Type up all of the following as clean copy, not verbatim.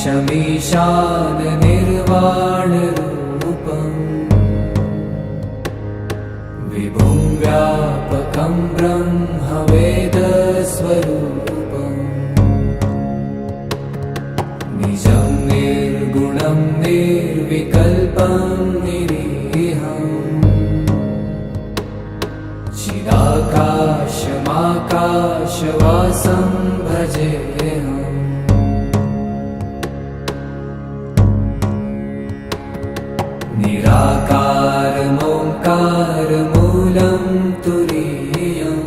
ईशमीशान निर्वाणरूपम् विभुं व्यापकं ब्रह्मवेदस्वरूपम् निजं निर्गुणं निर्विकल्पं निरीहम् चिदाकाशमाकाशवासं भजेऽहम् निराकारमोङ्कारमूलं तुरीयम्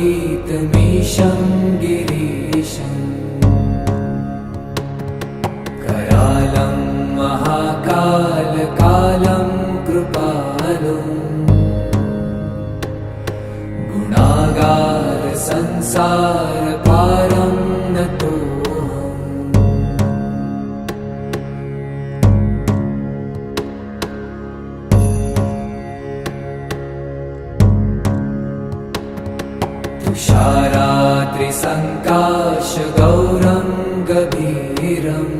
गिराज्ञानगोतीतमीशं गिरीशम् करालं महाकालकालं कृपालुम् गुणागारसंसारपारं नतोऽहम् तुषारात्रिसङ्काशगौरं गभीरम्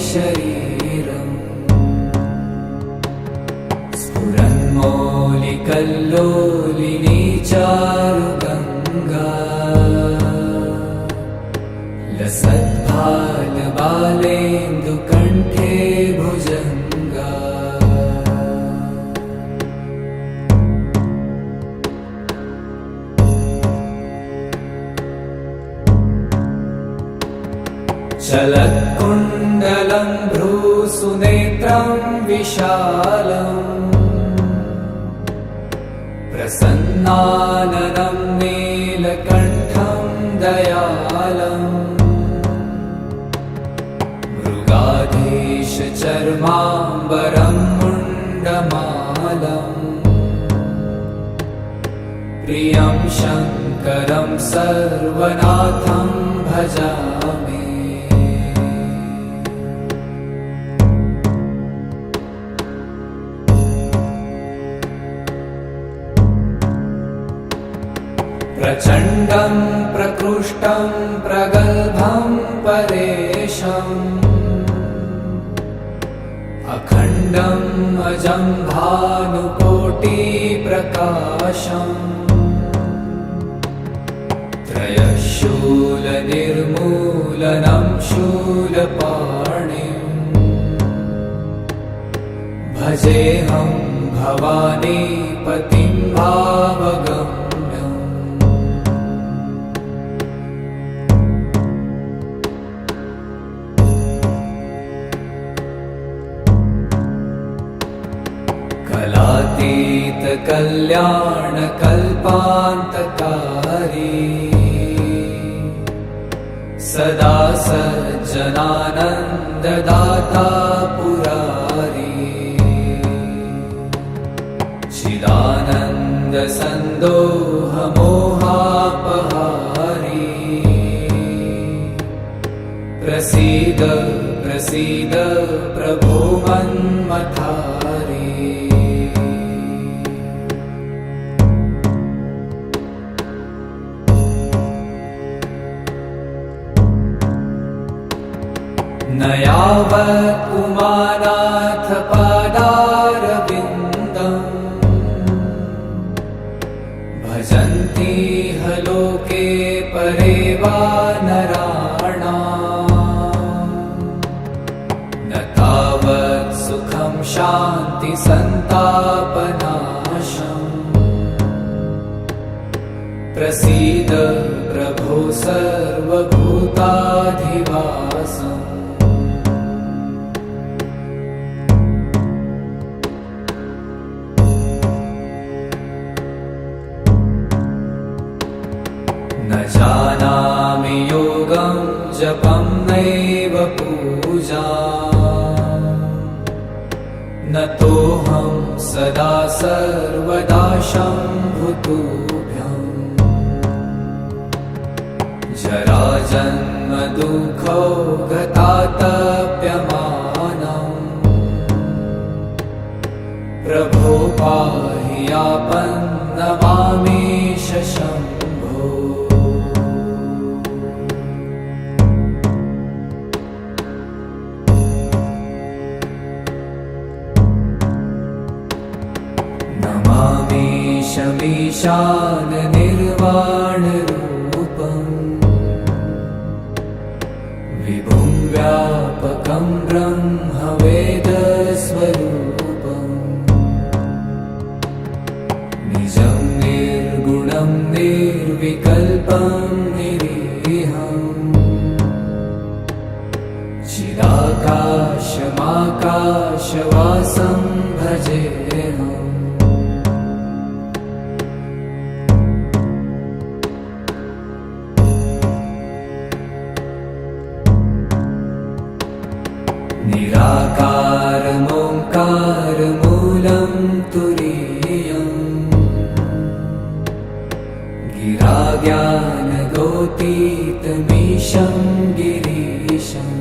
मनोभूतकोटिप्रभाश्रीशरीरम् स्फुरन्मौलिकल्लोलिनी चारुगङ्गा लसद्भालबालेन्दुकण्ठे भुजङ्गा चलत्कुण्डलं भ्रूसुनेत्रं विशालम् प्रसन्नाननं नीलकण्ठं दयालम् मृगाधीशचर्माम्बरं मुण्डमालम् प्रियं शङ्करं सर्वनाथं भजामि प्रचण्डं प्रकृष्टं प्रगल्भं परेशम् अखण्डम् अजं भानुकोटिप्रकाशम् त्रयशूलनिर्मूलनं शूलपाणिम् भजेऽहं भवानीपतिं भावगम् कलातीतकल्याणकल्पान्तकारी सदा सज्जनानन्ददाता पुरारी चिदानन्दसन्दोहमोहापहारी प्रसीद प्रसीद प्रभो मन्मथारी न यावत् उमानाथ पादारविन्दम् भजन्ति ह लोके परे वा नराणाम् न तावत् सुखं शान्तिसन्तापनाशम् प्रसीद प्रभो सर्वभूताधिवासम् न जानामि योगं जपं नैव पूजा न तोऽहं सदा सर्वदा शम्भुतुभ्यम् जराजन्म दुःखौ गतातप्यमानम् प्रभो पाहि आपन्नमामीश शम्भो। नमामीशमीशान निर्वाणरूपम् विभुं व्यापकं ब्रह्मवेदस्वरूपम् निजं निर्गुणं निर्विकल्पं निरीहम् चिदाकाशमाकाशवासं भजेऽहम्। निराकारमोङ्कारमूलं तुरीयम् गिराज्ञानगोतीतमीशं गिरीशम्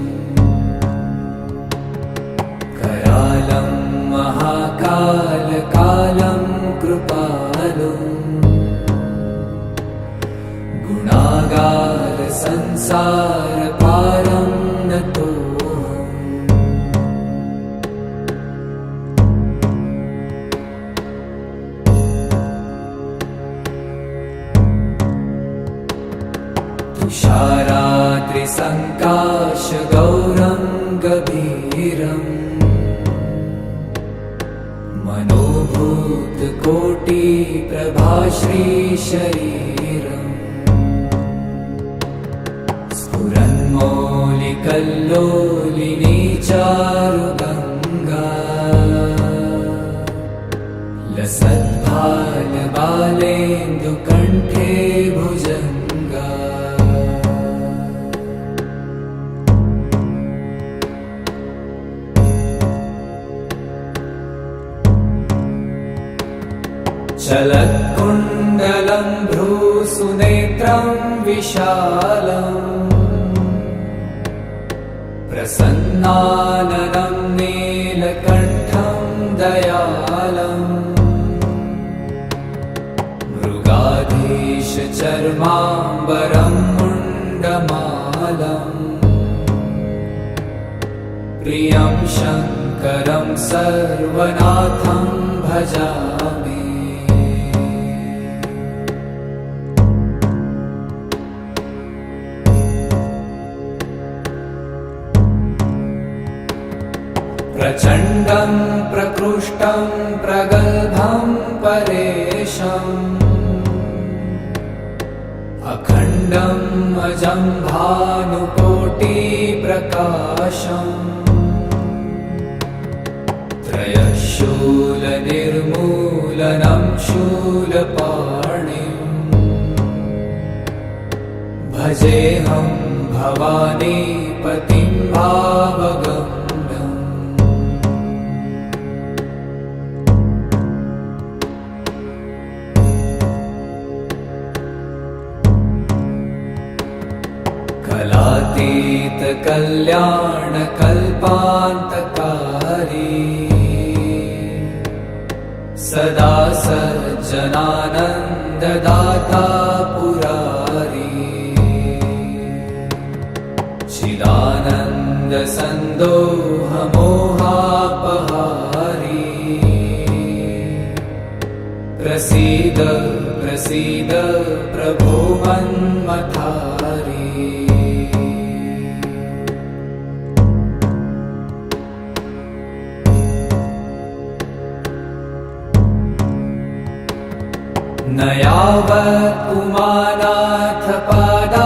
करालं महाकालकालं कृपालुम् गुणागारसंसारपारं नतो। तुषाराद्रिसङ्काशगौरं गभीरम् मनोभूतकोटिप्रभाश्रीशरीरम् स्फुरन्मौलिकल्लोलिनी चारुगङ्गा लसद्भालबालेन्दुकण्ठे भुजङ्गा। चलत्कुण्डलं भ्रूसुनेत्रं विशालम् प्रसन्नाननं नीलकण्ठं दयालम् मृगाधीशचर्माम्बरं मुण्डमालम् प्रियं शङ्करं सर्वनाथं भजामि। प्रचण्डं प्रकृष्टं प्रगल्भं परेशम् अखण्डं अजं भानुकोटिप्रकाशम् त्रयशूलनिर्मूलनं शूलपाणिम् भजेऽहं भवानीपतिं भावगम्। कलातीतकल्याणकल्पान्तकारी सदा सज्जनानन्ददाता पुरारी चिदानन्दसन्दोहमोहापहारी प्रसीद प्रसीद प्रभो मन्मथारी। न यावत् पुमानाथ पादारविन्दम्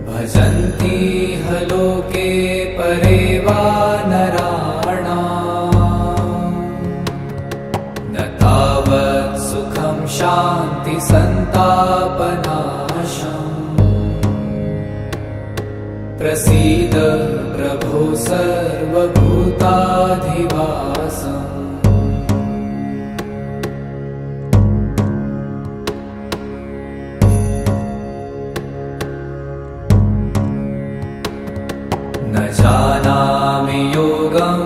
भजन्ति ह लोके परे वा नराणाम् न तावत् सुखं शान्तिसन्तापनाशम् प्रसीद प्रभो सर्वभूताधिवासम्। न जानामि योगं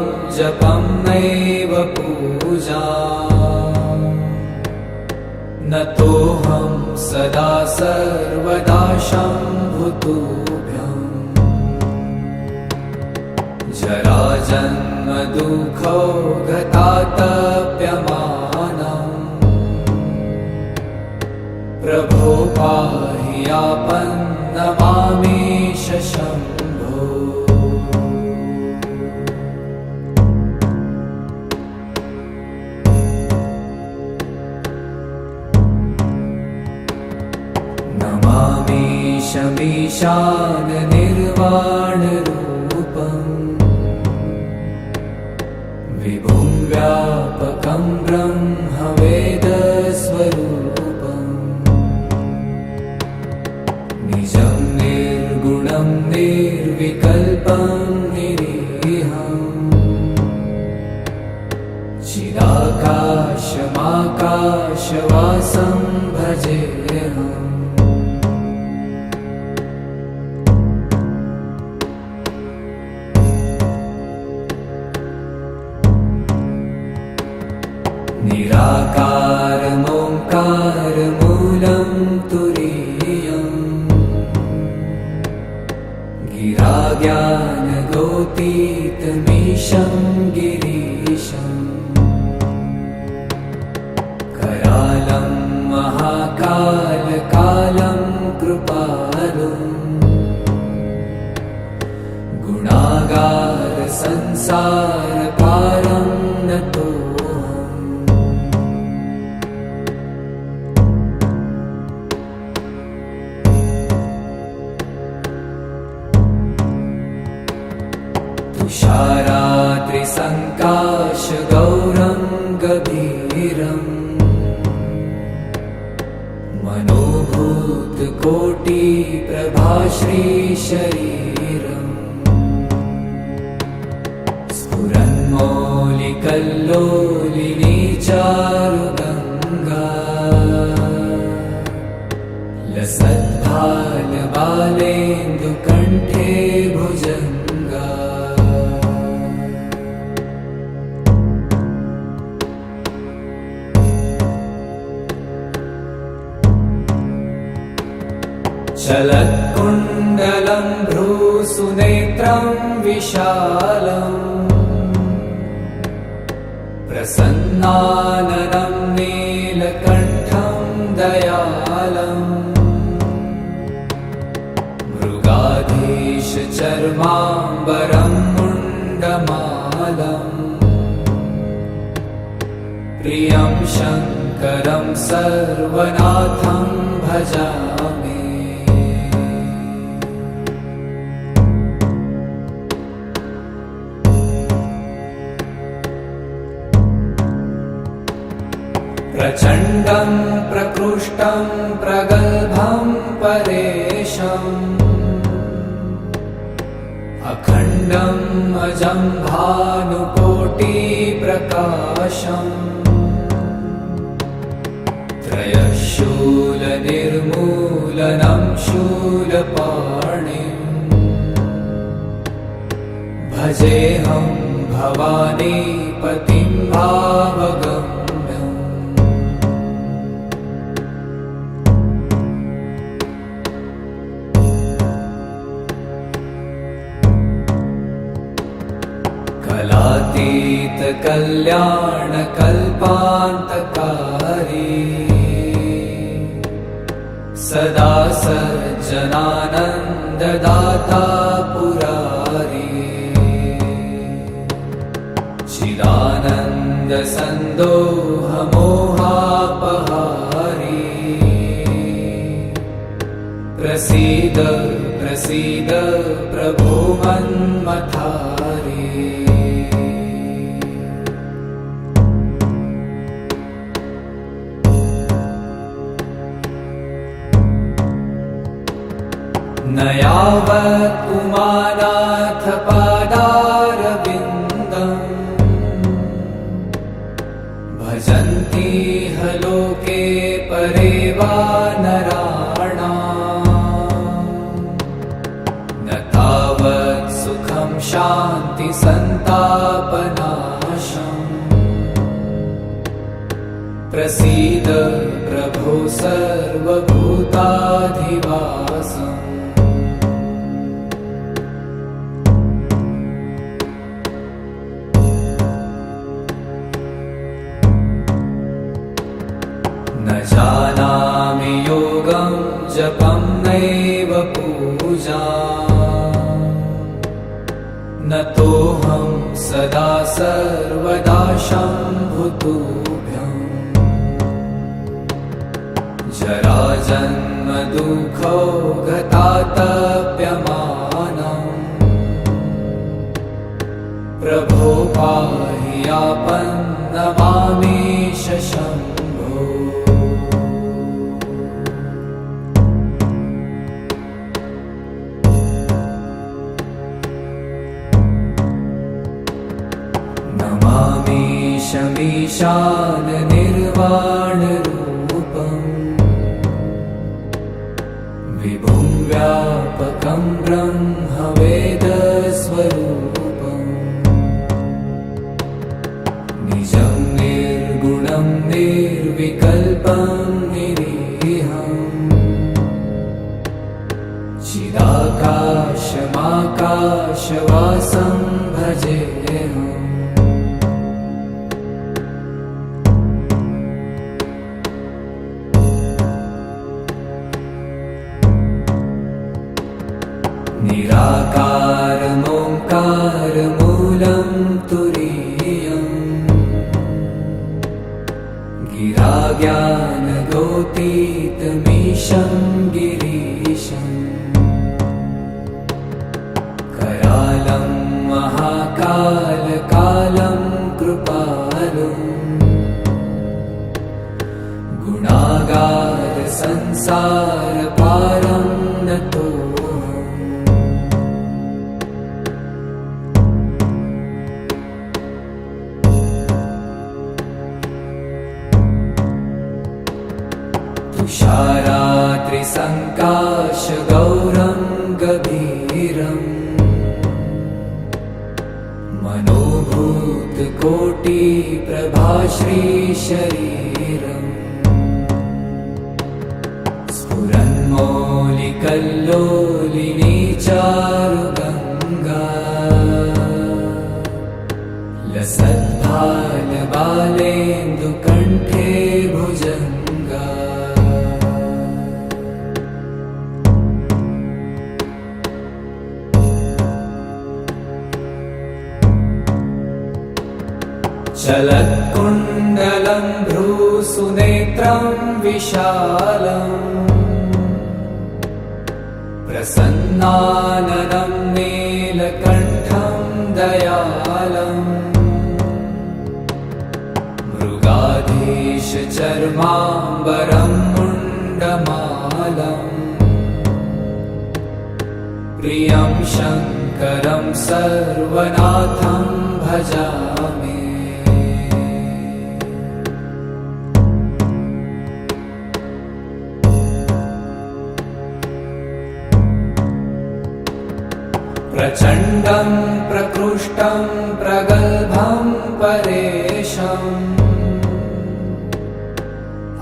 न तोऽहं सदा सर्वदा शम्भुतुभ्यम् जराजन्म दुःखो गतातप्यमानम् प्रभो पाहि आपन्नमामेश शम्भो नमामीशमीशान निर्वाणरूपम् विभुं व्यापकं ब्रह्मवेदस्वरूपम् निजं निर्गुणं निर्विकल्पं निरीहम् चिदाकाशमाकाशवासं भजेऽहम् निराकारमोङ्कारमूलं तुरीयम् गिराज्ञानगोतीतमीशं गिरीशम् करालं महाकालकालं कृपालुम् गुणागारसंसारपारं नतो तुषाराद्रिसङ्काशगौरं गभीरम् मनोभूतकोटिप्रभाश्रीशरीरम् स्फुरन्मौलिकल्लोलिनी चारुगङ्गा लसद्भालबालेन्दुकण्ठे भुजङ्गा चलत्कुण्डलं भ्रूसुनेत्रं विशालम् प्रसन्नाननं नीलकण्ठं दयालम् मृगाधीशचर्माम्बरं मुण्डमालम् प्रियं शङ्करं सर्वनाथं भजामि प्रचण्डं प्रकृष्टं प्रगल्भं परेशम् अखण्डम् अजं भानुकोटिप्रकाशम् त्रयशूलनिर्मूलनं शूलपाणिम् भजेऽहं भवानीपतिं भावगम्यम् कलातीतकल्याणकल्पान्तकारी सदा सज्जनानन्ददाता पुरारी चिदानन्दसन्दोहमोहापहारी प्रसीद प्रसीद प्रभो मन्मथारी न यावत् पुमानाथ पादारविन्दम् भजन्ति ह लोके परे वा नराणाम् न तावत् सुखं शान्ति सन्तापनाशम् प्रसीद प्रभो सर्वभूताधिवासम् न जानामि योगं जपं नैव पूजा न तोऽहं सदा सर्वदा शम्भुतुभ्यम् जराजन्म दुःखो गतातप्यमानम् प्रभो पाहि आपन्नमामीश शम्भो नमामीशमीशान निर्वाणरूपम् विभुं व्यापकं ब्रह्मवेदस्वरूपम् निजं निर्गुणं निर्विकल्पं निरीहम् चिदाकाशमाकाशवासं भजेऽहम् निराकारमोङ्कारमूलं तुरीयम् गिराज्ञानगोतीतमीशं गिरीशम् करालं महाकालकालं कृपालुम् गुणागारसंसारपारं नतो तुषारात्रिसङ्काशगौरं गभीरम् मनोभूतकोटिप्रभाश्रीशरीरम् स्फुरन्मौलिकल्लोलिनी चारुगङ्गा लसद्भालबालेन्दुकण्ठे भुजङ्गा चलत्कुण्डलं भ्रूसुनेत्रं विशालम् प्रसन्नाननं नीलकण्ठं दयालम् मृगाधीशचर्माम्बरं मुण्डमालम् प्रियं शङ्करं सर्वनाथं भजामि प्रचण्डं प्रकृष्टं प्रगल्भं परेशम्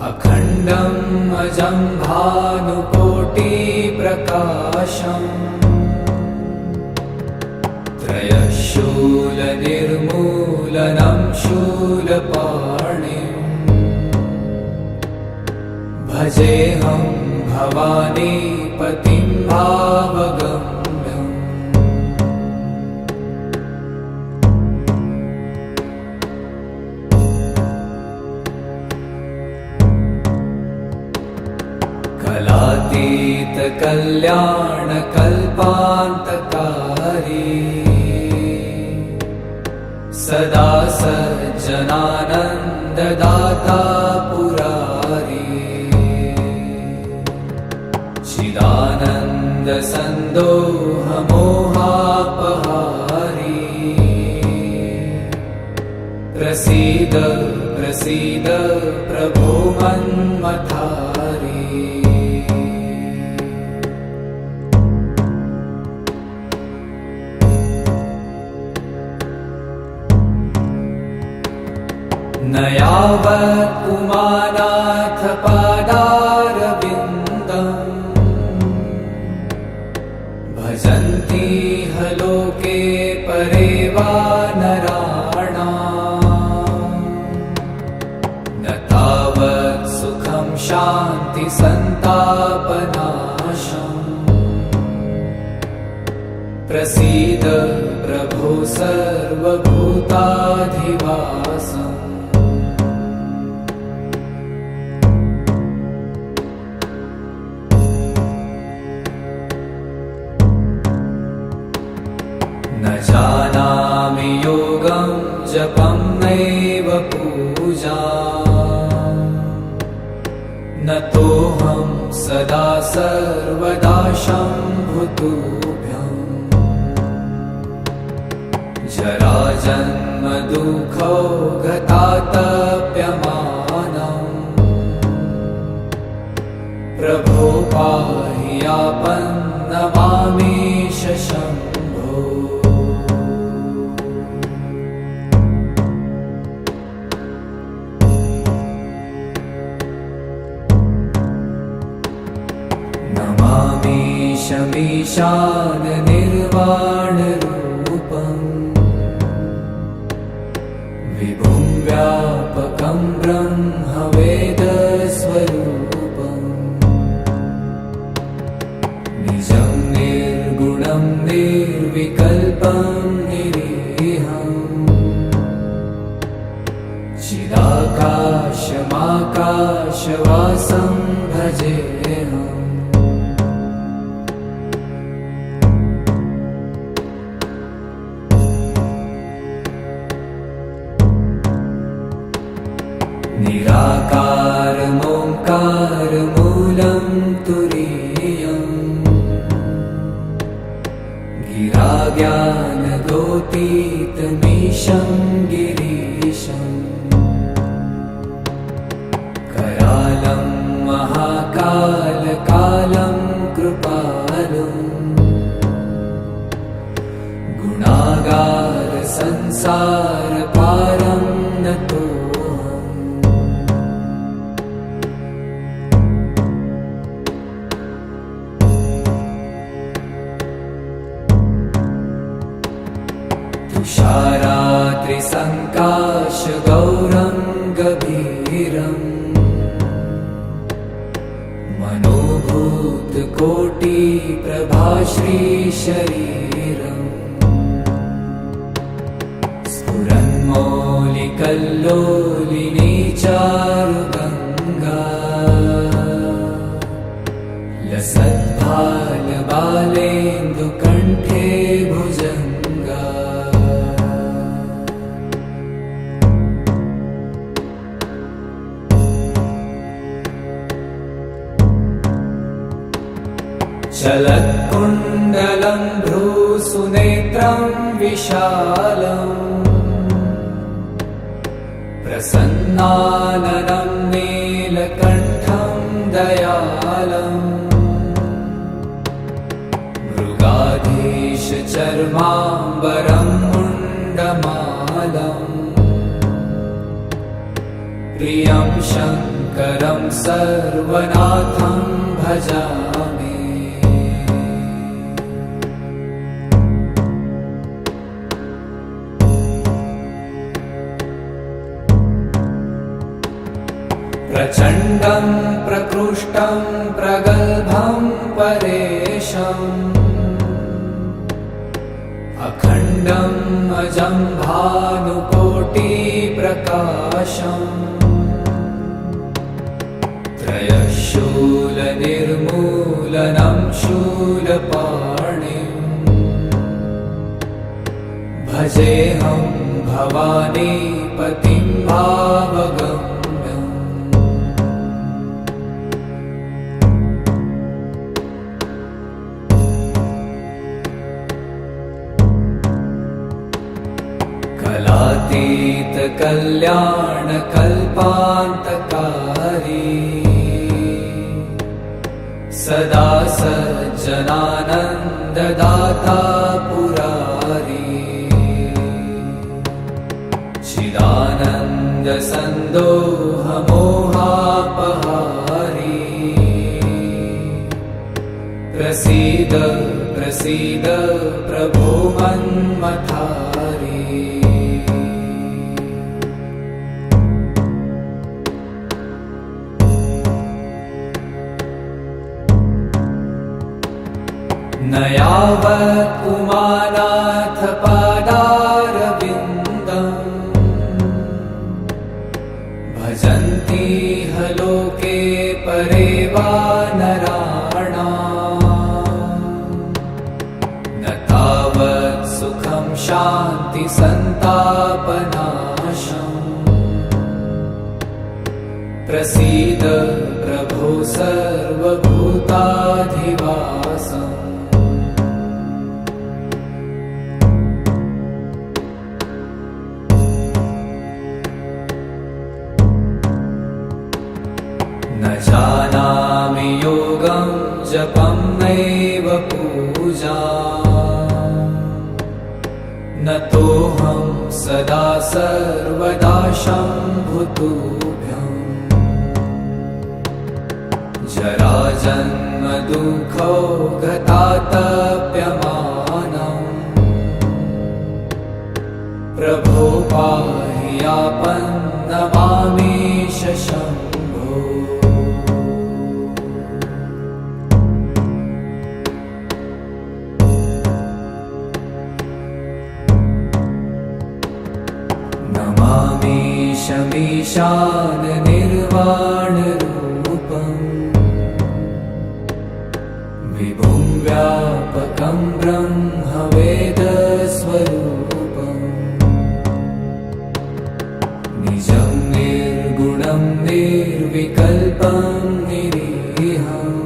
अखण्डम् अजं भानुकोटिप्रकाशम् त्रयशूलनिर्मूलनं शूलपाणिम् भजेऽहं भवानीपतिं भावगम्यम् कलातीतकल्याणकल्पान्तकारी सदा सज्जनानन्ददाता पुरारी चिदानन्दसन्दोहमोहापहारी प्रसीद प्रसीद प्रभो मन्मथारी न यावत् पुमानाथ पादारविन्दम् भजन्ति ह लोके परे वा नराणाम् न तावत् सुखं शान्ति सन्तापनाशम् प्रसीद प्रभो सर्वभूताधिवासम् न जानामि योगं जपं नैव पूजा न तोऽहं सदा सर्वदा शम्भुतुभ्यम् जराजन्म दुःखौ गतातप्यमानम् प्रभो पाहि आपन्नमामीश शम्भो नमामीशमीशान निर्वाणरूपम् विभुं व्यापकं ब्रह्मवेदस्वरूपम् निजं निर्गुणं निर्विकल्पं निरीहम् चिदाकाशमाकाशवासं भजेऽहम् निराकारमोङ्कारमूलं तुरीयम् गिराज्ञानगोतीतमीशं गिरीशम् करालं महाकालकालं कृपालुम् गुणागारसंसारपारं नतो तुषारात्रिसङ्काशगौरं मनोभूतकोटिप्रभाश्रीशरीरम् स्फुरन्मौलिकल्लोलिनी चारुगङ्गा लसद्भालबालेन्दुकण्ठे भुजङ्गा चलत्कुण्डलं भ्रूसुनेत्रं विशालम् प्रसन्नाननं नीलकण्ठं दयालम् मृगाधीशचर्माम्बरं मुण्डमालम् प्रियं शङ्करं सर्वनाथं भजामि प्रचण्डं प्रकृष्टं प्रगल्भं परेशम् अखण्डम् अजं भानुकोटिप्रकाशम् त्रयशूलनिर्मूलनं शूलपाणिम् भजेऽहं भवानीपतिं भावगम् कलातीतकल्याणकल्पान्तकारी सदा सज्जनानन्ददाता पुरारी चिदानन्दसन्दोहमोहापहा प्रसीद प्रसीद प्रभो मन्मथारी। न यावत् उमानाथ पादारविन्दम् भजन्ति ह लोके परे वा नराणाम्, न तावत् सुखं शान्ति सन्तापनाशम्। प्रसीद प्रभो सर्वभूताधिवासम्। न जानामि योगं जपं नैव पूजाम्, न तोऽहं सदा सर्वदा शम्भुतुभ्यम्। जराजन्म दुःखौ गतातप्यमानम्, प्रभो पाहि आपन्नमामीश शम्भो। नमामीशमीशान निर्वाणरूपम्, विभुं व्यापकं ब्रह्मवेदस्वरूपम्। निजं निर्गुणं निर्विकल्पं निरीहम्,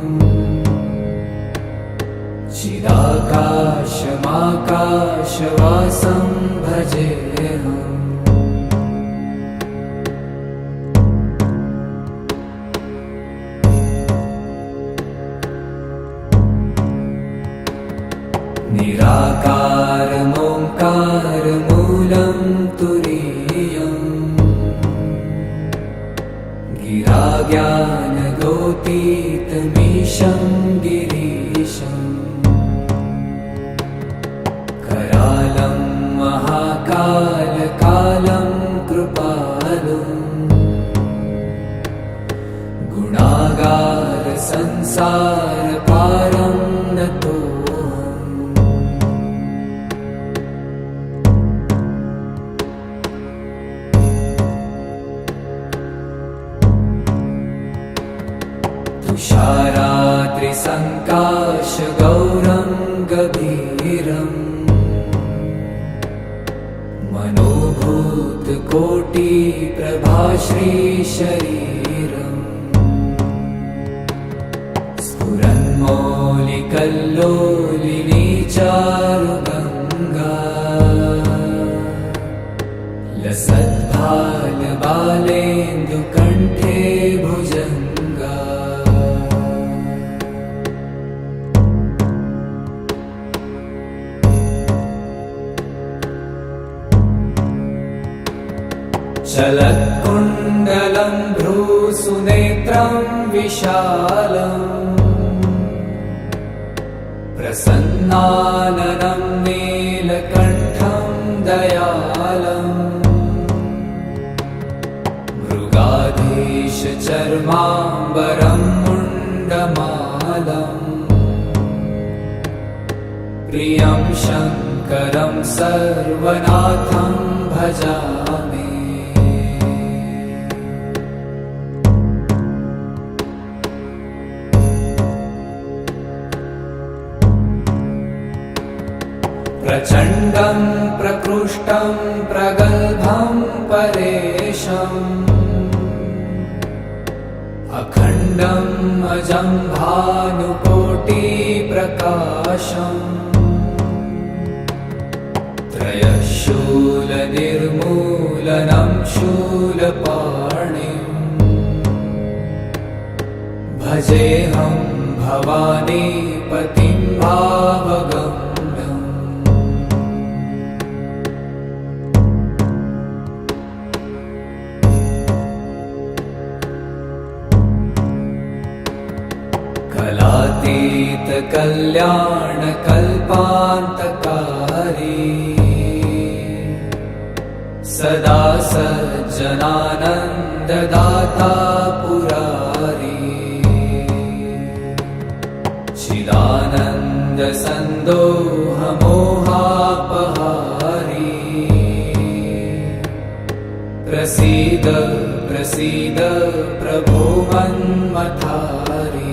चिदाकाशमाकाशवासं भजेऽहम्। निराकारमोङ्कारमूलं तुरीयम्, गिराज्ञानगोतीतमीशं गिरीशम्। करालं महाकालकालं कृपालुम्, गुणागारसंसारपारं नतो। तुषाराद्रिसङ्काशगौरं गभीरम्, मनोभूतकोटिप्रभाश्रीशरीरम्। स्फुरन्मौलिकल्लोलिनी चारुगङ्गा, लसद्भालबालेन्दुकण्ठे भुजङ्गा। चलत्कुण्डलं भ्रूसुनेत्रं विशालम्, प्रसन्नाननं नीलकण्ठं दयालम्। मृगाधीशचर्माम्बरं मुण्डमालम्, प्रियं शङ्करं सर्वनाथं भजामि। प्रचण्डं प्रकृष्टं प्रगल्भं परेशम्, अखण्डम् अजं भानुकोटिप्रकाशम्। त्रयशूलनिर्मूलनं शूलपाणिम्, भजेऽहं भवानीपतिं भावगम्। कलातीत कल्याण कल्पान्तकारी सदा सज्जनानन्ददाता पुरारी चिदानन्द सन्दोह मोहापहारी प्रसीद प्रसीद प्रभो मन्मथारी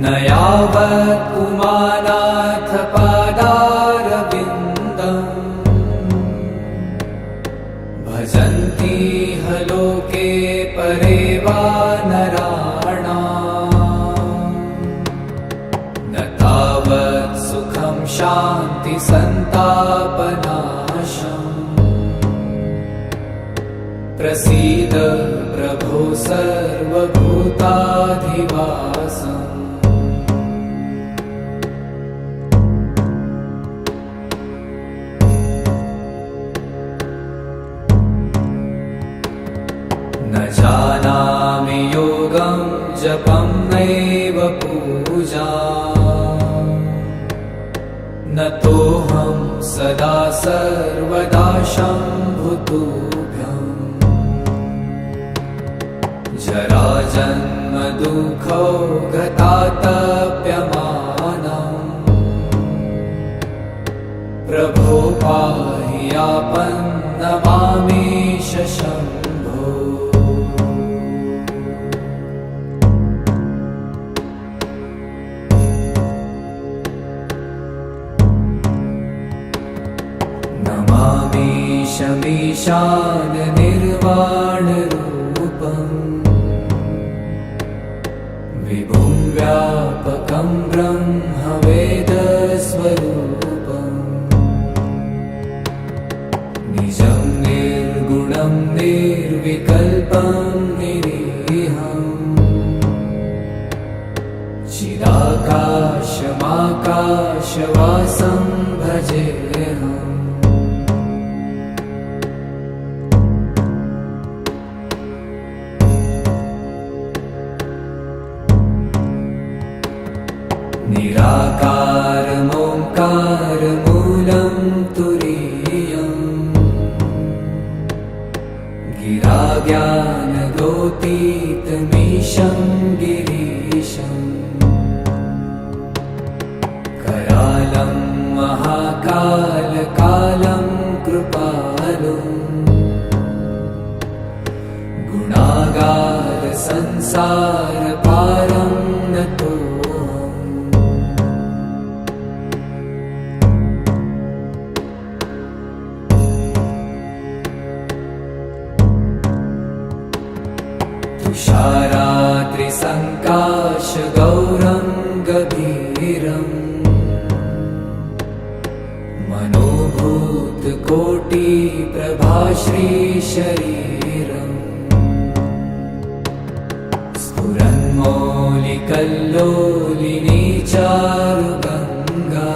न यावत् उमानाथ पादारविन्दम् भजन्ति ह लोके परे वा नराणाम् न तावत् सुखं शान्ति सन्तापनाशम् प्रसीद प्रभो सर्वभूताधिवासम् न जानामि योगं जपं नैव पूजाम् न तोऽहं सदा सर्वदा शम्भुतुभ्यम् जराजन्म दुःखौ गतातप्यमानम् प्रभो पाहि आपन्नमामीश शम्भो नमामीशमीशान निर्वाणरूपम् विभुं व्यापकं ब्रह्मवेदस्वरूपम् निजं निर्गुणं निर्विकल्पं निरीहम् चिदाकाशमाकाशवासं भजेऽहम् निराकारमोङ्कारमूलं तुरीयम् गिराज्ञानगोतीतमीशं गिरीशम् करालं महाकालकालं कृपालुम् गुणागारसंसारपारं नतो तुषाराद्रिसङ्काशगौरं गभीरम् मनोभूतकोटिप्रभाश्रीशरीरम् स्फुरन्मौलिकल्लोलिनी चारुगङ्गा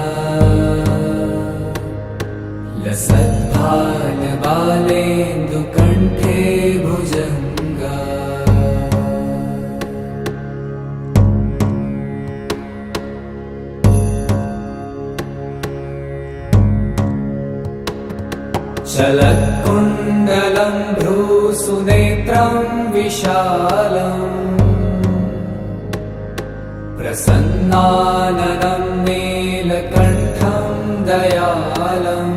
लसद्भालबालेन्दुकण्ठे भुजङ्गा चलत्कुण्डलं भ्रूसुनेत्रं विशालम् प्रसन्नाननं नीलकण्ठं दयालम्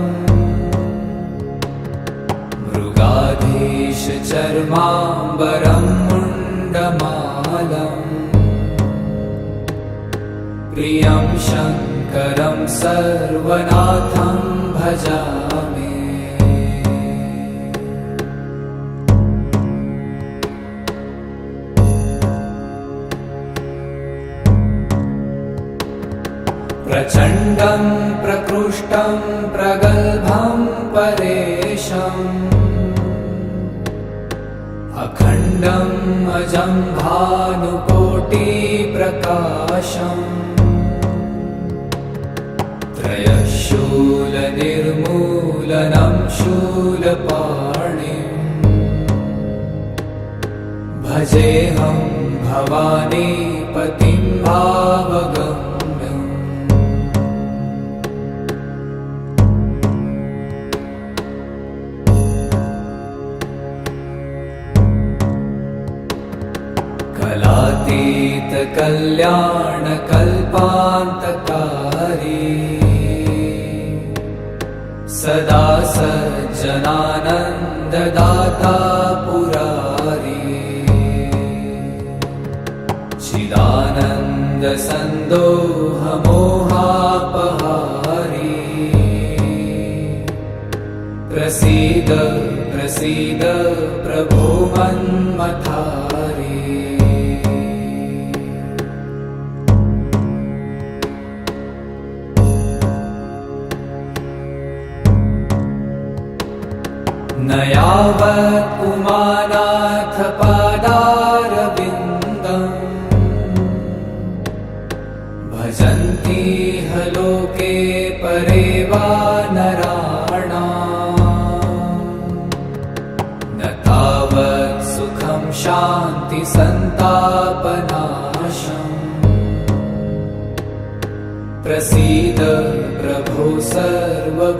मृगाधीशचर्माम्बरं मुण्डमालम् प्रियं शङ्करं सर्वनाथं भजामि प्रचण्डं प्रकृष्टं प्रगल्भं परेशम् अखण्डम् अजं भानुकोटिप्रकाशम् त्रयः शूलनिर्मूलनं शूलपाणिम् भजेऽहं भवानी पतिं भावगम्यम् कलातीत कल्याण कल्पान्तकारी सदा सज्जनानन्ददाता पुरारी चिदानन्द सन्दोह मोहापहारी प्रसीद प्रसीद प्रभो मन्मथारी न यावत् पुमानाथ पादारविन्दम् भजन्ति ह लोके परे वा नराणाम् न तावत् सुखं शान्ति सन्तापनाशम् प्रसीद प्रभो सर्वभूताधिवासम्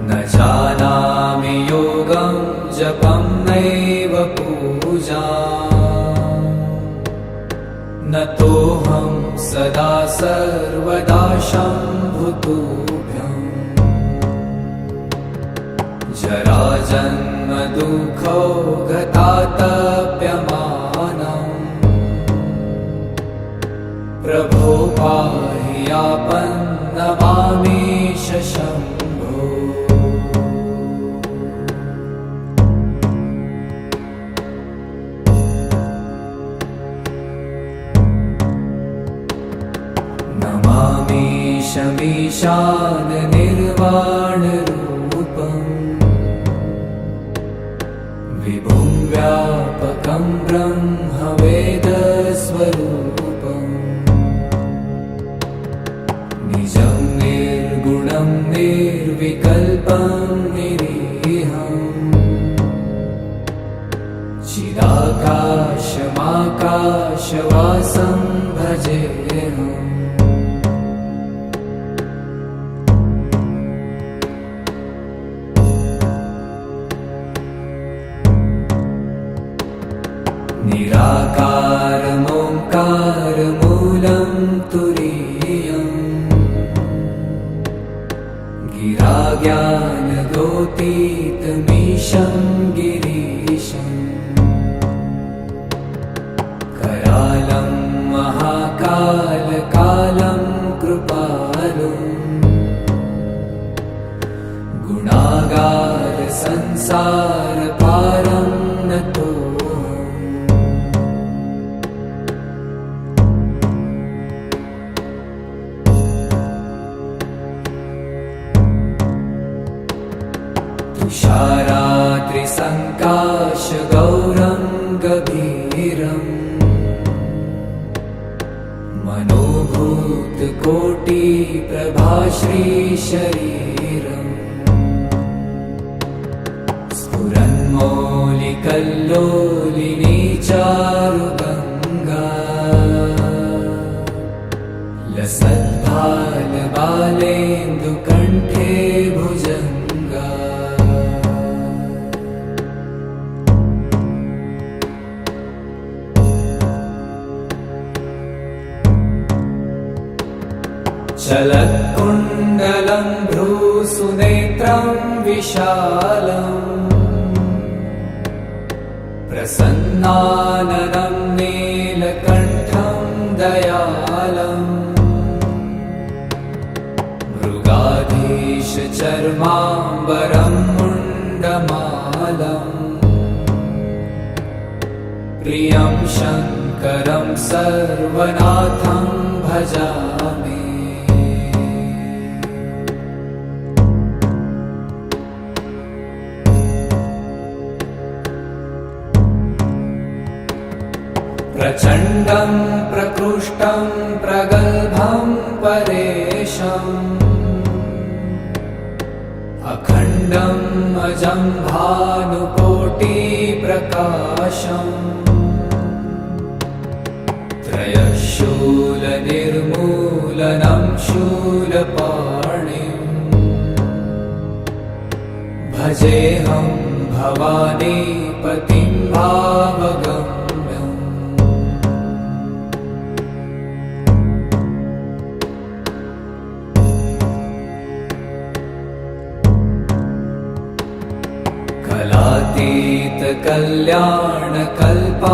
न जानामि योगं जपं नैव पूजाम् न तोऽहं सदा सर्वदा शम्भुतुभ्यम् जराजन्म दुःखो गतातप्यमानम् प्रभो पाहि आपन्नमामीश शम्भो नमामीशमीशान निर्वाणरूपम् विभुं व्यापकं ब्रह्मवेदस्वरूपम् निजं निर्गुणं निर्विकल्पं निरीहम् चिदाकाशमाकाशवासं भजेऽहम् निराकारमोङ्कारमूलं तुरीयम् गिराज्ञानगोतीतमीशं गिरीशम् करालं महाकालकालं कृपालुम् गुणागार संसारपारं नतो तुषारात्रिसङ्काशगौरं गभीरम् मनोभूतकोटिप्रभाश्रीशरीरम् स्फुरन्मौलिकल्लोलिनी चारुगङ्गा लसद्भालबालेन्दुकण्ठे भुजङ्गा चलत्कुण्डलं भ्रूसुनेत्रं विशालम् प्रसन्नाननं नीलकण्ठं दयालम् मृगाधीशचर्माम्बरं मुण्डमालम् प्रियं शङ्करं सर्वनाथं भजामि प्रचण्डं प्रकृष्टं प्रगल्भं परेशम् अखण्डम् अजं भानुकोटिप्रकाशम् त्रयशूलनिर्मूलनं शूलपाणिम् भजेऽहं भवानीपतिं भावगम्यम्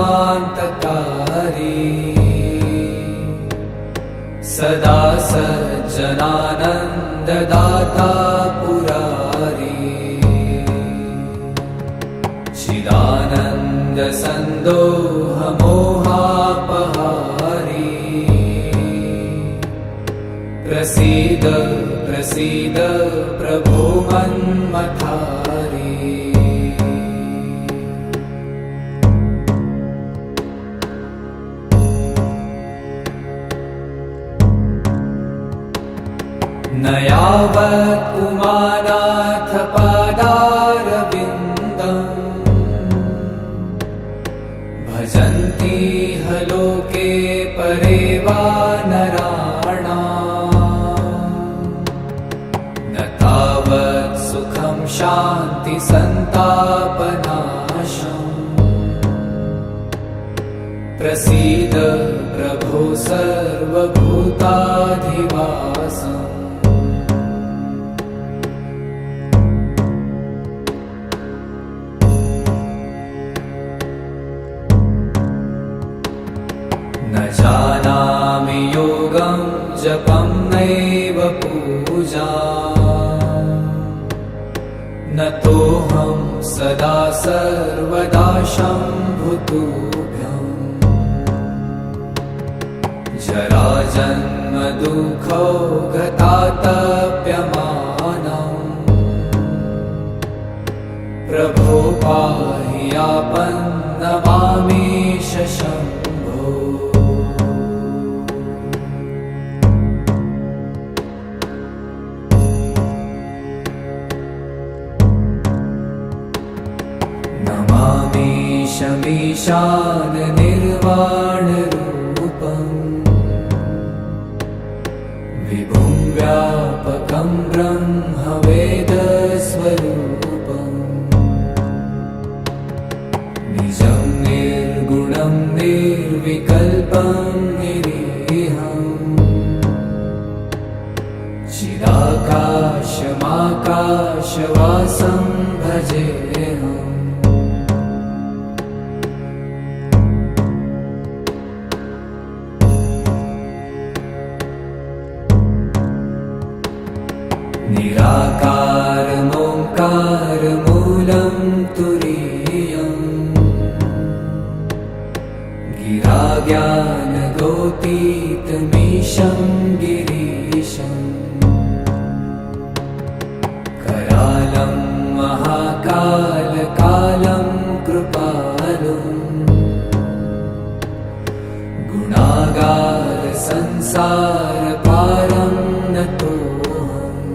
कलातीतकल्याणकल्पान्तकारी सदा सज्जनानन्ददाता पुरारी चिदानन्दसन्दोहमोहापहारी प्रसीद प्रसीद प्रभो मन्मथारी न यावत् पुमानाथ पादारविन्दम् भजन्ति ह लोके परे वा नराणाम् न तावत् सुखं शान्तिसन्तापनाशम् प्रसीद प्रभो सर्वभूताधिवासम् न जानामि योगं जपं नैव पूजा न तोऽहं सदा सर्वदा शम्भुतुभ्यम् जराजन्मदुःखौ गतातप्यमानम् प्रभो पाहि आपन्नमामीश शम्भो नमामीशमीशान निर्वाणरूपम् विभुं व्यापकं ब्रह्मवेदस्वरूपम् निजं निर्गुणं निर्विकल्पं निरीहम् चिदाकाशमाकाशवासं भजेऽहम् निराकारमोङ्कारमूलं तुरीयम् गिराज्ञानगोतीतमीशं गिरीशम् करालं महाकालकालं कृपालुम् गुणागारसंसारपारं नतोऽहम्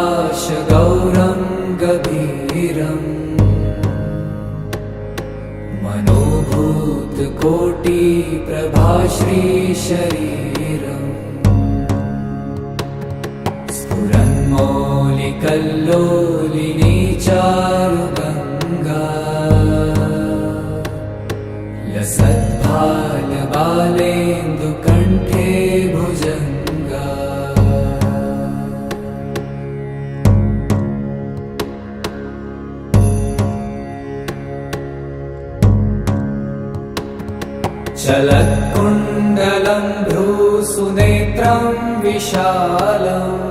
तुषारात्रिसङ्काशगौरं गभीरम् मनोभूतकोटिप्रभाश्रीशरीरम् स्फुरन्मौलिकल्लोलिनी चारुगङ्गा लसद्भालबालेन्दुकण्ठे भुजङ्गा चलत्कुण्डलं भ्रूसुनेत्रं विशालम्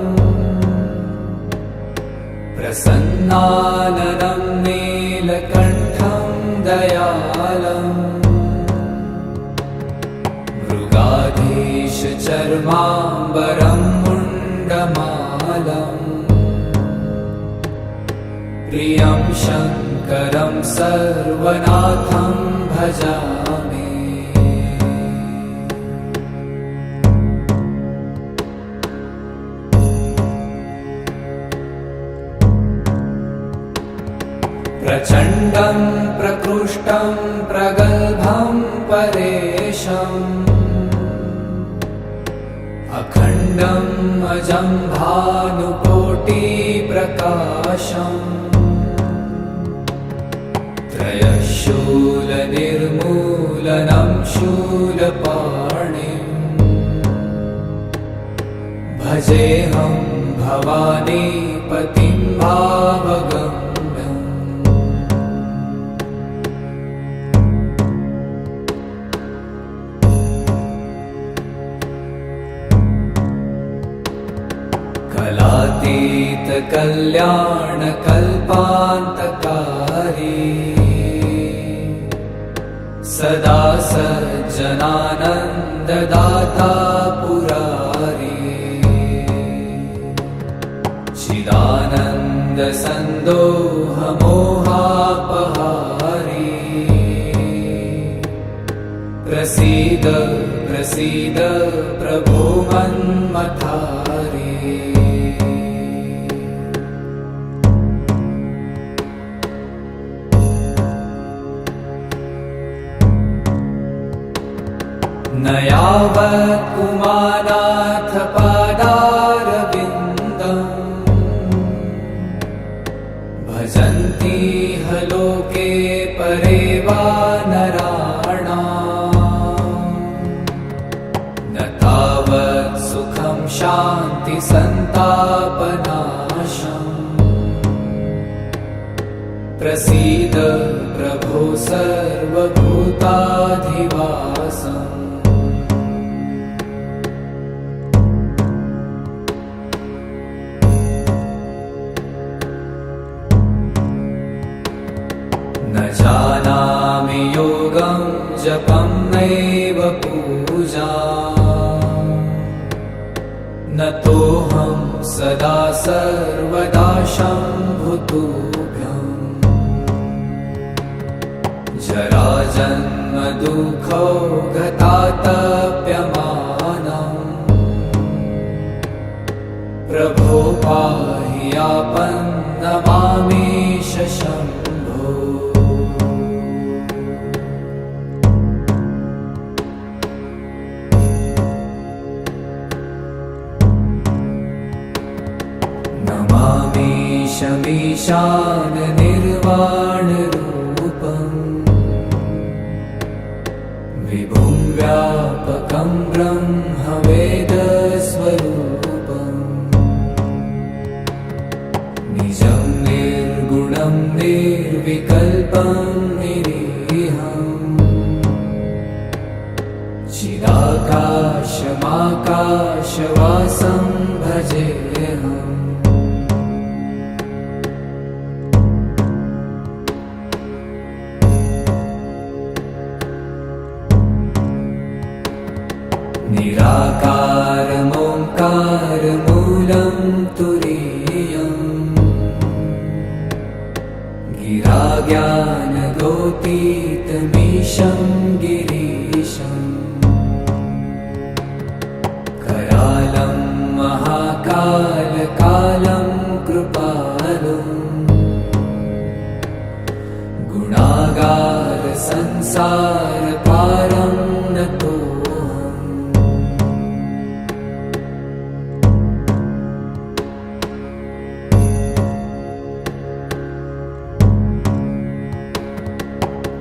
प्रसन्नाननं नीलकण्ठं दयालम् मृगाधीशचरणकमलशोभितम् प्रियं शङ्करं सर्वनाथं भजामि। प्रचण्डं प्रकृष्टं प्रगल्भं परेशम् अखण्डम् अजं भानुकोटिप्रकाशम् त्रयशूलनिर्मूलनं शूलपाणिम् भजेऽहं भवानीपतिं भावगम्यम्। कलातीत कल्याण कल्पान्तकारी सदा सज्जनानन्ददाता पुरारी चिदानन्द सन्दोह मोहापहारी प्रसीद प्रसीद प्रभो मन्मथारी। न यावत् पुमानाथ पादारविन्दम् भजन्ति ह लोके परे वा नराणाम् न तावत् सुखं शान्ति सन्तापनाशम् प्रसीद प्रभो सर्वभूताधिवासम्। न जानामि योगं जपं नैव पूजाम् न तोऽहं सदा सर्वदा शम्भुतुभ्यम्। जराजन्म दुःखौ गतातप्यमानम् प्रभो पाहि आपन्नमामीश शम्भो। नमामीशमीशान निर्वाणरूपम् विभुं व्यापकं ब्रह्मवेदस्वरूपम् निजं निर्गुणं निर्विकल्पं निरीहम् चिदाकाशमाकाशवासं भजेऽहम्। निराकारमोङ्कारमूलं तुरीयम् गिराज्ञानगोतीतमीशं गिरीशम् करालं महाकालकालं कृपालुम् गुणागार संसारपारं नतो।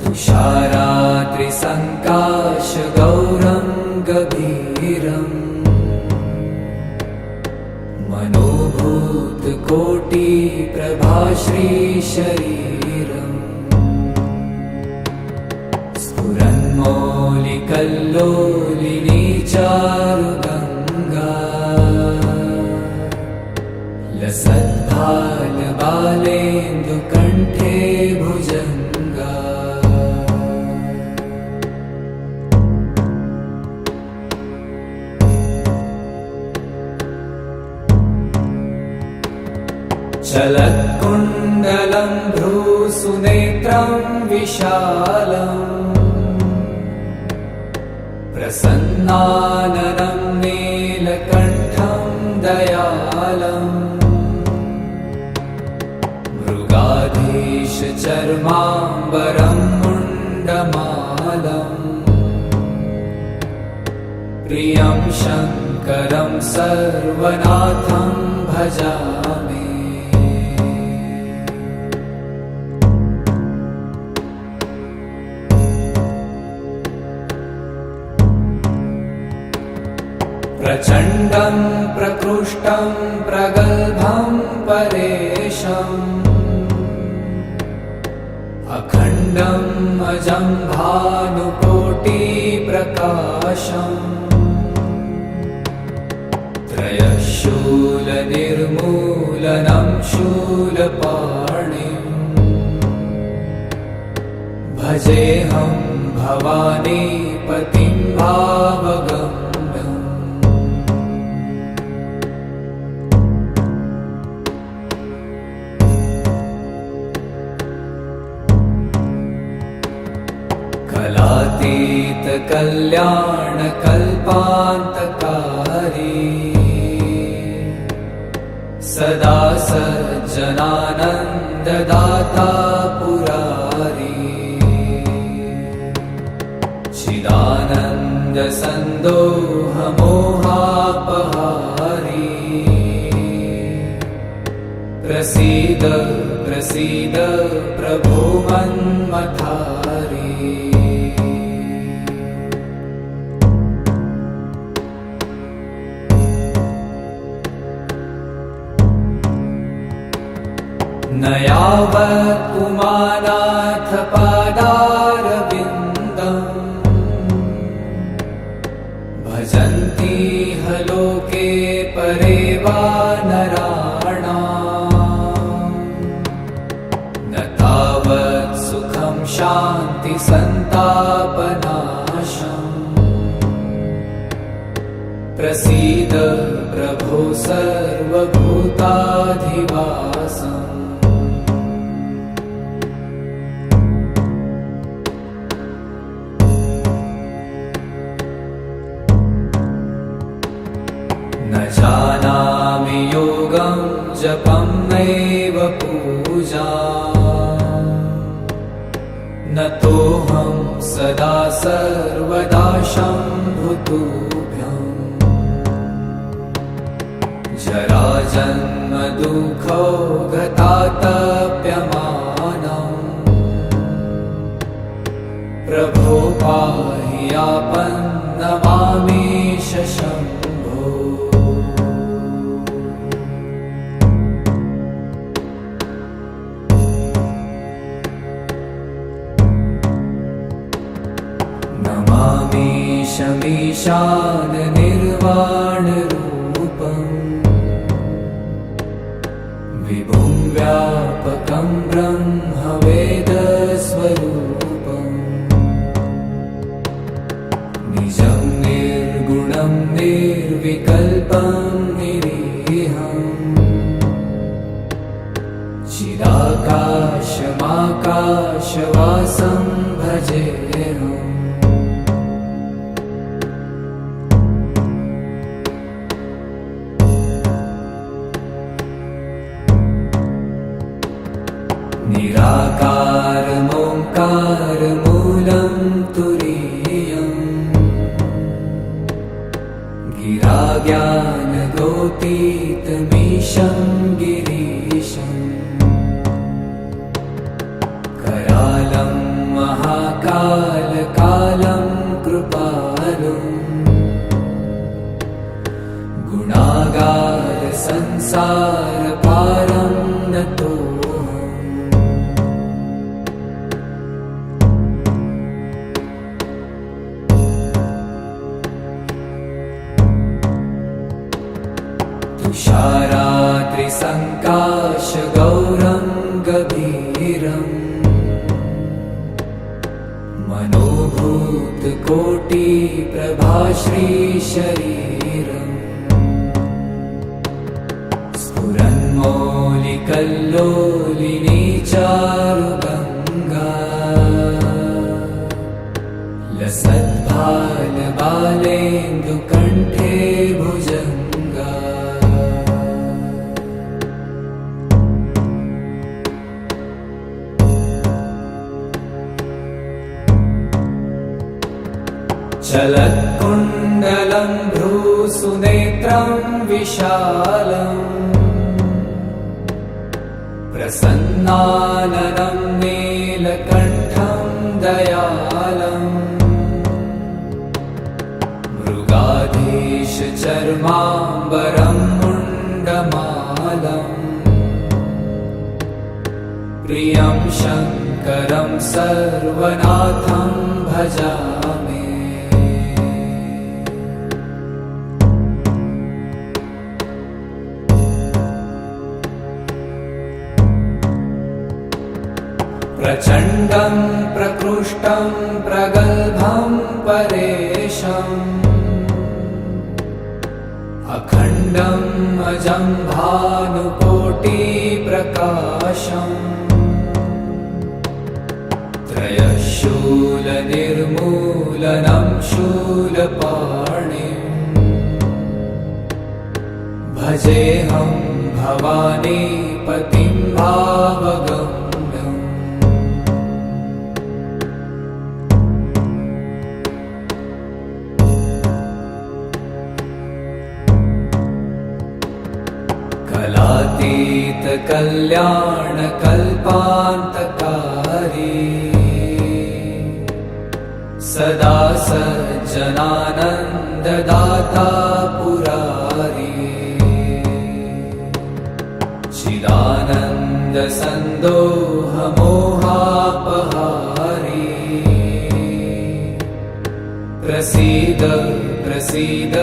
तुषाराद्रिसङ्काशगौरं गभीरम् मनोभूतकोटिप्रभाश्रीशरीरम् स्फुरन्मौलिकल्लोलिनी चारुगङ्गा लसद्भालबालेन्दुकण्ठे भुजङ्गा। चलत्कुण्डलं भ्रूसुनेत्रं विशालम् प्रसन्नाननं नीलकण्ठं दयालम् मृगाधीशचर्माम्बरं मुण्डमालम् प्रियं शङ्करं सर्वनाथं भजामि। प्रचण्डं प्रकृष्टं प्रगल्भं परेशम् अखण्डम् अजं भानुकोटिप्रकाशम् त्रयशूलनिर्मूलनं शूलपाणिम् भजेऽहं भवानीपतिं भावगम्यम्। कलातीतकल्याणकल्पान्तकारी सदा सज्जनानन्ददाता पुरारी चिदानन्दसन्दोहमोहापहारी प्रसीद प्रसीद प्रभो मन्मथारी। न यावत् पुमानाथ पादारविन्दम् भजन्ति ह लोके परे वा नराणाम् न तावत् सुखं शान्ति सन्तापनाशम् प्रसीद प्रभो सर्वभूताधिवासम्। न जानामि योगं जपं नैव पूजा न तोऽहं सदा सर्वदा शम्भुतुभ्यम् जराजन्म दुःखो गतातप्यमानम् प्रभो पाहि आपन्नमामीश शम्भो। नमामीशमीशाननिर्वाणरूपम् विभुं व्यापकं ब्रह्मवेदस्वरूपम् निजं निर्गुणं निर्विकल्पं निरीहम् चिदाकाशमाकाशवासं भजेऽहम्। निराकारमोङ्कारमूलं तुरीयम् गिराज्ञानगोतीतमीशं गिरीशम् करालं महाकालकालं कृपालुम् गुणागारसंसारपारं नतोऽहम्। तुषारात्रिसङ्काशगौरं गभीरम् मनोभूतकोटिप्रभाश्रीशरीरम् स्फुरन्मौलिक कल्लोलिनी चारुगङ्गा लसद्भालबालेन्दुकण्ठे भुजङ्गा चलत्कुण्डलं भ्रूसुनेत्रं विशालम् प्रसन्नाननं नीलकण्ठं दयालम् मृगाधीशचर्माम्बरं मुण्डमालम् प्रियं शङ्करं सर्वनाथं भजामि प्रचण्डं प्रकृष्टं प्रगल्भं परेशम् अखण्डम् अजं भानुकोटिप्रकाशम् त्रयशूलनिर्मूलनं शूलपाणिम् भजेऽहं भवानीपतिं भावगम् कलातीतकल्याणकल्पान्तकारी सदा सज्जनानन्ददाता पुरारी चिदानन्दसन्दोहमोहापहारी प्रसीद प्रसीद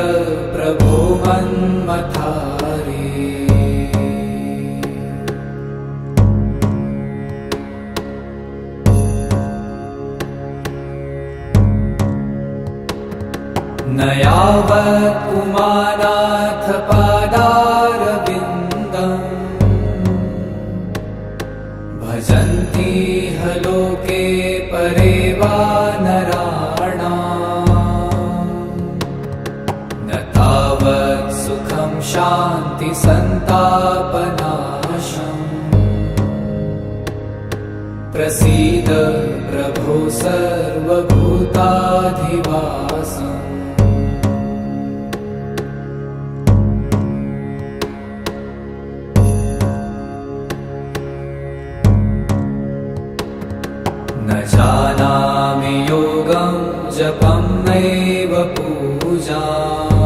प्रभो मन्मथारी न यावत् पुमानाथ पादारविन्दम् भजन्ति ह लोके परे वा नराणाम् न तावत् सुखं शान्तिसन्तापनाशम् प्रसीद प्रभो सर्वभूताधिवासम् न जानामि योगं जपं नैव पूजाम्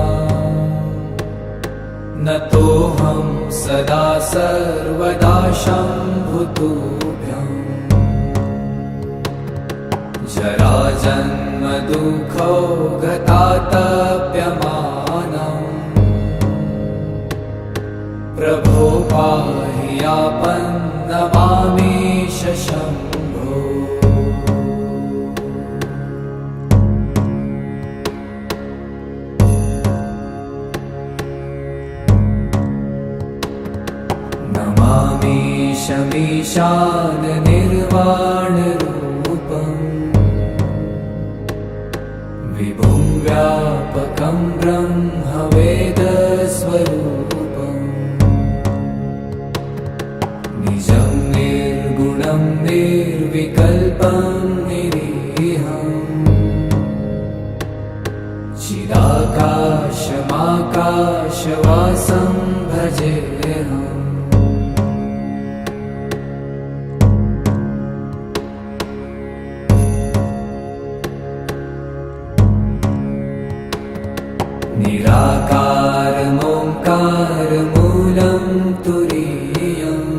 न तोऽहं सदा सर्वदा शम्भुतुभ्यम् जराजन्म दुःखो गतातप्यमानम् प्रभो पाहि आपन्नमामीश शम्भो नमामीशमीशाननिर्वाणरूपम् विभुं व्यापकं ब्रह्मवेदस्वरूपम् निजं निर्गुणं निर्विकल्पं निरीहम् चिदाकाशमाकाशवासं भजेऽहम् निराकारमोङ्कारमूलं तुरीयम्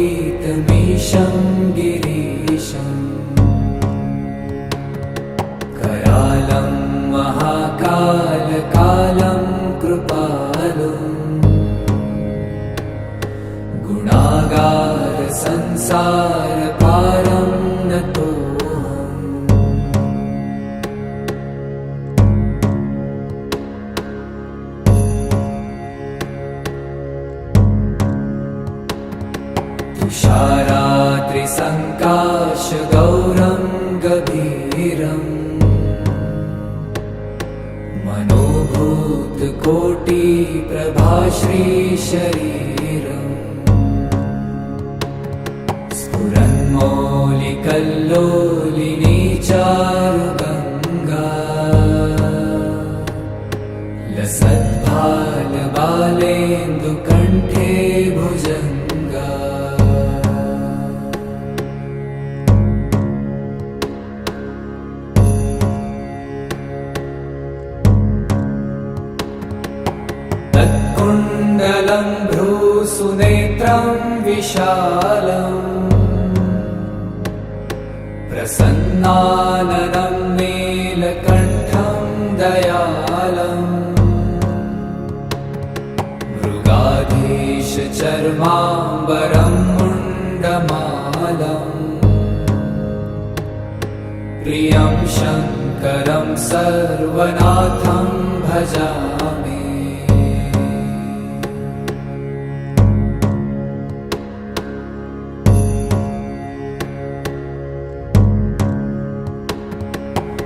गिराज्ञानगोतीतमीशं गिरीशम् करालं महाकालकालं कृपालुम् गुणागारसंसारपारं नतो तुषारात्रिसङ्काशगौरं गभीरम् मनोभूतकोटिप्रभाश्रीशरीरम् स्फुरन्मौलिकल्लोलिनी चारुगङ्गा लसद्भालबालेन्दुकण्ठे भुजङ्गा तत्कुण्डलं भ्रूसुनेत्रं विशालम् प्रसन्नाननं नीलकण्ठं दयालम् मृगाधीशचर्माम्बरं मुण्डमालम् प्रियं शङ्करं सर्वनाथं भजामि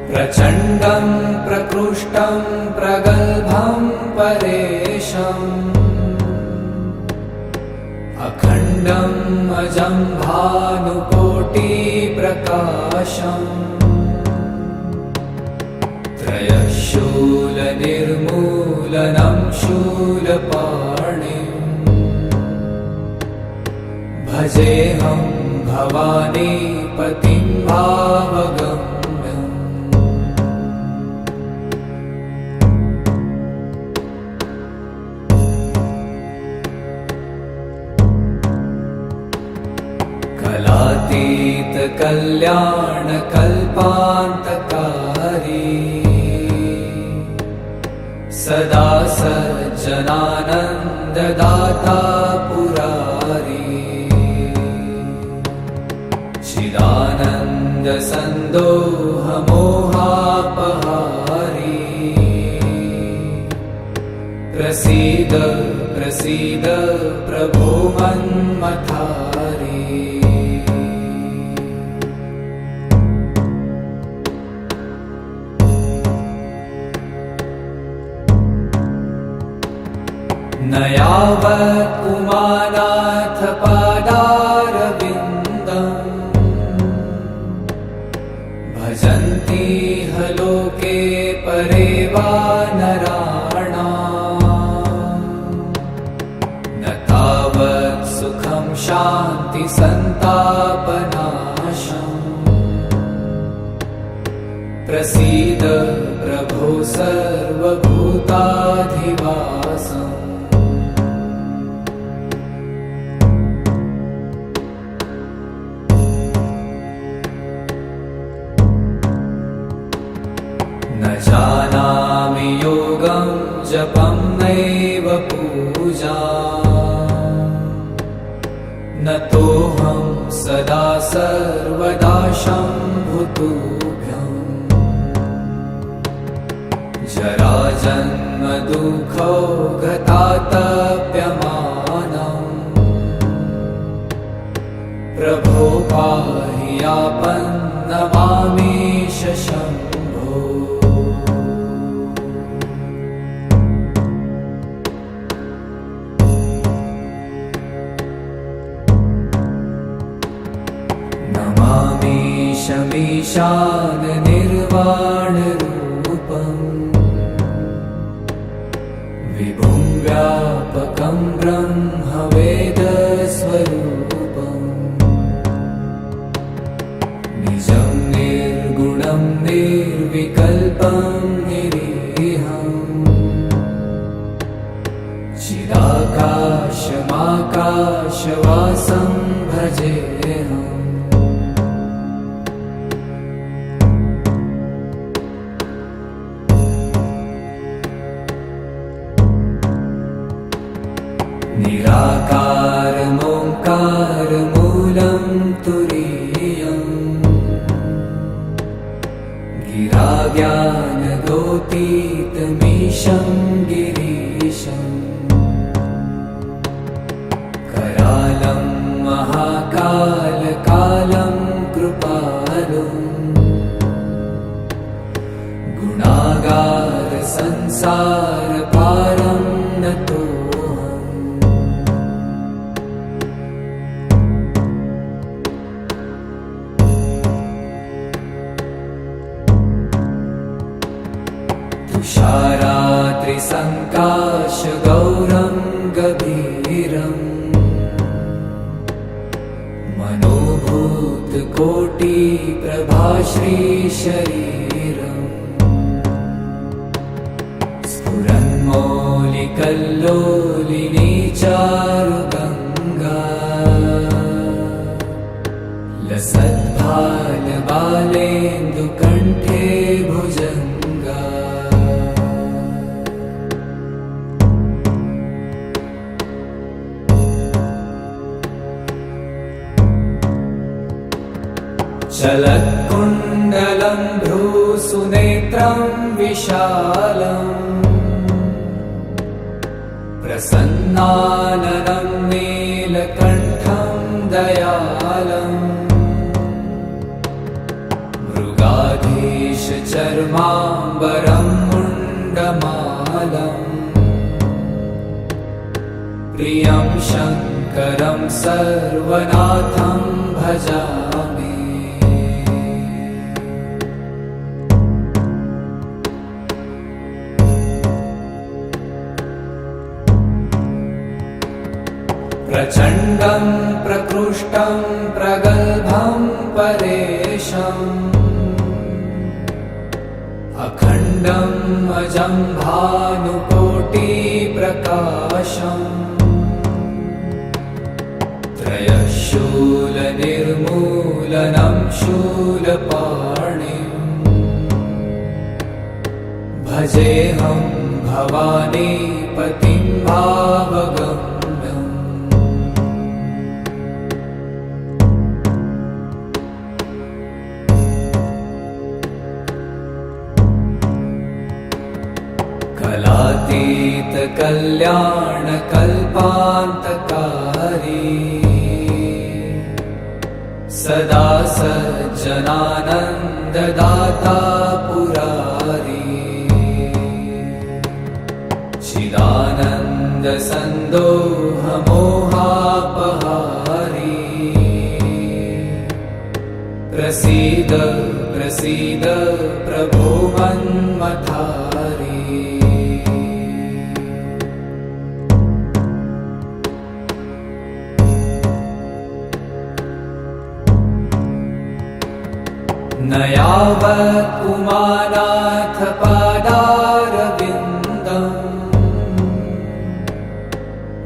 प्रचण्डं प्रकृष्टं प्रगल्भं परेशम् अखण्डम् अजं भानुकोटिप्रकाशम् त्रयशूलनिर्मूलनं शूलपाणिम् भजेऽहं भवानीपतिं भावगम्यम् कलातीतकल्याणकल्पान्तकारी सदा सज्जनानन्ददाता पुरारी चिदानन्दसन्दोहमोहापहारी प्रसीद प्रसीद प्रभो मन्मथारी न यावत् उमानाथ पादारविन्दम् भजन्ति ह लोके परे वा नराणाम् न तावत् सुखं शान्तिसन्तापनाशम् प्रसीद प्रभो सर्वभूताधिवासम् न जानामि योगं जपं नैव पूजा न तोऽहं सदा सर्वदा शम्भुतुभ्यम् जराजन्म दुःखौ गतातप्यमानम् प्रभो पाहि आपन्नमामीश शम्भो नमामीशमीशान निर्वाणरूपम् विभुं व्यापकं ब्रह्मवेदस्वरूपम् निजं निर्गुणं निर्विकल्पं निरीहम् चिदाकाशमाकाशवासं भजेऽहम् निराकारमोङ्कारमूलं तुरीयम् गिराज्ञानगोतीतमीशं गिरीशम् करालं महा कालकालं कृपालु गुणागार संसार पारं नतोऽहम् तुषारात्रिसङ्काशगौरं गभीरम् मनोभूतकोटिप्रभाश्रीशरीरम् स्फुरन्मौलिकल्लोलिनी चारुगङ्गा लसद्भालबालेन्दुकण्ठे भुजङ्गा चलत्कुण्डलं भ्रूसुनेत्रं विशालम् प्रसन्नाननं नीलकण्ठं दयालम् मृगाधीशचर्माम्बरं मुण्डमालम् प्रियं शङ्करं सर्वनाथं भजामि प्रचण्डं प्रकृष्टं प्रगल्भं परेशम् अखण्डम् अजं भानुकोटिप्रकाशम् त्रयशूलनिर्मूलनं शूलपाणिम् भजेऽहं भवानीपतिं भावगम् कलातीतकल्याणकल्पान्तकारी सदा सज्जनानन्ददाता पुरारी चिदानन्दसन्दोहमोहापहारी प्रसीद प्रसीद प्रभो मन्मथारी न यावत् पुमानाथ पादारविन्दम्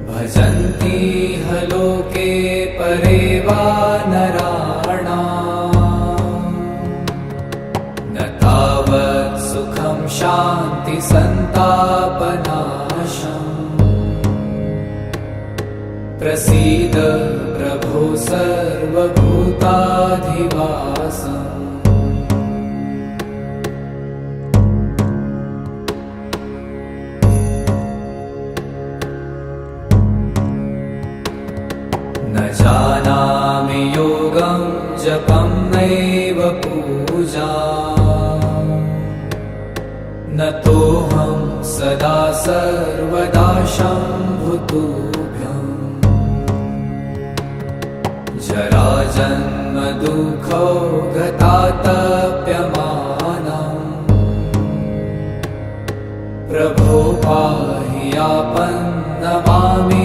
भजन्ति ह लोके परे वा नराणाम् न तावत् सुखं शान्तिसन्तापनाशम् प्रसीद प्रभो सर्वभूताधिवासम् न जानामि योगं जपं नैव पूजा न तोऽहं सदा सर्वदा शम्भुतुभ्यम् जराजन्म दुःखौ गतातप्यमानम् प्रभो पाहि आपन्नमामि